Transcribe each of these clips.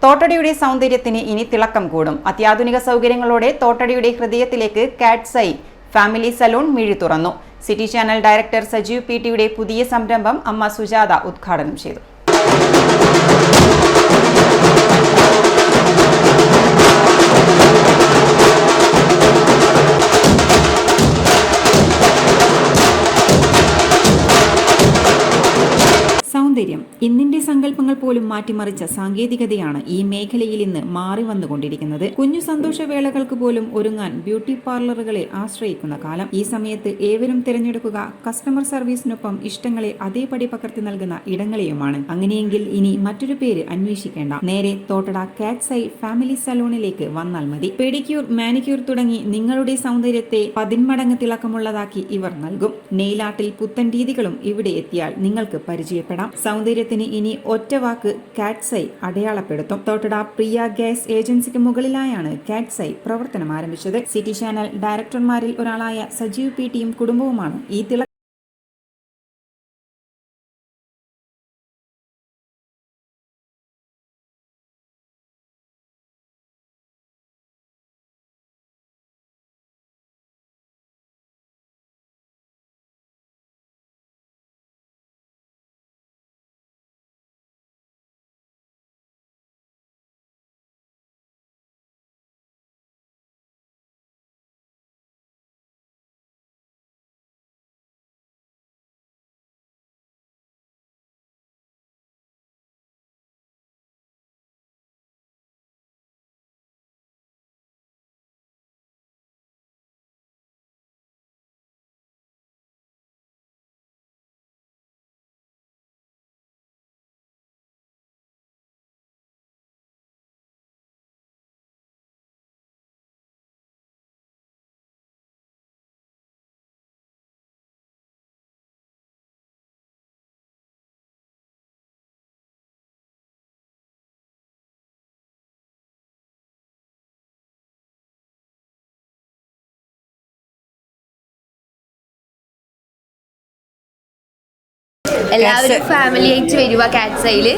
തോട്ടടയുടെ സൗന്ദര്യത്തിന് ഇനി തിളക്കം കൂടും. അത്യാധുനിക സൗകര്യങ്ങളോടെ തോട്ടടയുടെ ഹൃദയത്തിലേക്ക് കാറ്റ്സ് ഐ ഫാമിലി സലൂൺ മിഴി തുറന്നു. സിറ്റി ചാനൽ ഡയറക്ടർ സജീവ് പി.ടിയുടെ പുതിയ സംരംഭം അമ്മ സുജാത ഉദ്ഘാടനം ചെയ്തു. സൗന്ദര്യം ഇന്നിന്റെ സങ്കല്പങ്ങൾ പോലും മാറ്റിമറിച്ച സാങ്കേതികതയാണ് ഈ മേഖലയിൽ ഇന്ന് മാറി വന്നുകൊണ്ടിരിക്കുന്നത്. കുഞ്ഞു സന്തോഷവേളകൾക്ക് പോലും ഒരുങ്ങാൻ ബ്യൂട്ടി പാർലറുകളെ ആശ്രയിക്കുന്ന കാലം. ഈ സമയത്ത് ഏവരും തിരഞ്ഞെടുക്കുക കസ്റ്റമർ സർവീസിനൊപ്പം ഇഷ്ടങ്ങളെ അതേപടി പകർത്തി നൽകുന്ന ഇടങ്ങളെയുമാണ്. അങ്ങനെയെങ്കിൽ ഇനി മറ്റൊരു പേര് അന്വേഷിക്കേണ്ട, നേരെ തോട്ടട കാറ്റ്സ് ഐ ഫാമിലി സലൂണിലേക്ക് വന്നാൽ മതി. പെഡിക്യൂർ, മാനിക്യൂർ തുടങ്ങി നിങ്ങളുടെ സൗന്ദര്യത്തെ 10 മടങ്ങ് തിളക്കമുള്ളതാക്കി ഇവർ നൽകും. നെയിലാട്ടിൽ പുത്തൻ രീതികളും ഇവിടെ എത്തിയാൽ നിങ്ങൾക്ക് പരിചയപ്പെടാം. സൗന്ദര്യത്തിന് ഇനി ഒറ്റ വാക്ക് കാറ്റ്സ് ഐ അടയാളപ്പെടുത്തും. തോട്ടട പ്രിയ ഗ്യാസ് ഏജൻസിക്ക് മുകളിലായാണ് കാറ്റ്സ് ഐ പ്രവർത്തനം ആരംഭിച്ചത്. സിറ്റി ചാനൽ ഡയറക്ടർമാരിൽ ഒരാളായ സജീവ് പി.ടിയും കുടുംബവുമാണ് ഈ എല്ലാവരും ഫാമിലി ആയിട്ട് വരുക കാറ്റ്സ് ഐയിൽ.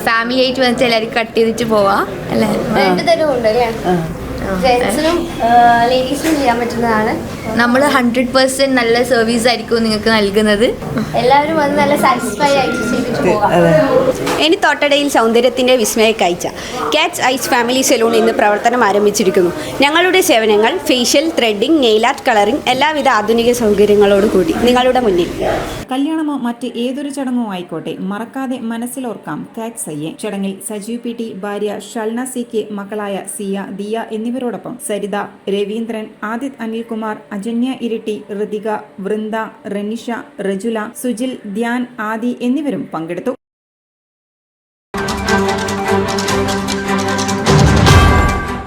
ഫാമിലി ആയിട്ട് വന്നിട്ട് എല്ലാവരും കട്ട് ചെയ്തിട്ട് പോവാ അല്ലേ? 2 തരം ഉണ്ട് അല്ലേ? ജെന്റ്സിനും ലേഡീസിനും ചെയ്യാൻ പറ്റുന്നതാണ്. നമ്മൾ 100% നല്ല സർവീസ് ആയിരിക്കും നിങ്ങൾക്ക് നൽകുന്നത്. എല്ലാവരും വന്ന് നല്ല സാറ്റിസ്ഫൈഡ് ആയിട്ട് ചെയ്തിട്ട് പോകാം. ഇനി തോട്ടടയിൽ സൗന്ദര്യത്തിൻ്റെ വിസ്മയ കാഴ്ച കാറ്റ്സ് ഐസ് ഫാമിലി സലൂൺ ഇന്ന് പ്രവർത്തനം ആരംഭിച്ചിരിക്കുന്നു. ഞങ്ങളുടെ സേവനങ്ങൾ facial, threading, nail art, colouring എല്ലാവിധ ആധുനിക സൗകര്യങ്ങളോടുകൂടി നിങ്ങളുടെ മുന്നിൽ. കല്യാണമോ മറ്റ് ഏതൊരു ചടങ്ങോ ആയിക്കോട്ടെ, മറക്കാതെ മനസ്സിലോർക്കാം കാറ്റ്സ് ഐയെ. ചടങ്ങിൽ സജീവ് പി.ടി, ഭാര്യ ഷൽന സി.കെ, മക്കളായ സിയ, ദിയ എന്നിവരോടൊപ്പം സരിത, രവീന്ദ്രൻ, ആദിത് അനിൽകുമാർ, അജന്യ ഇരിട്ടി, ഋതിക, വൃന്ദ, റനിഷ, റജുല, സുജിൽ, ധ്യാൻ, ആദി എന്നിവരും പങ്കെടുത്തു.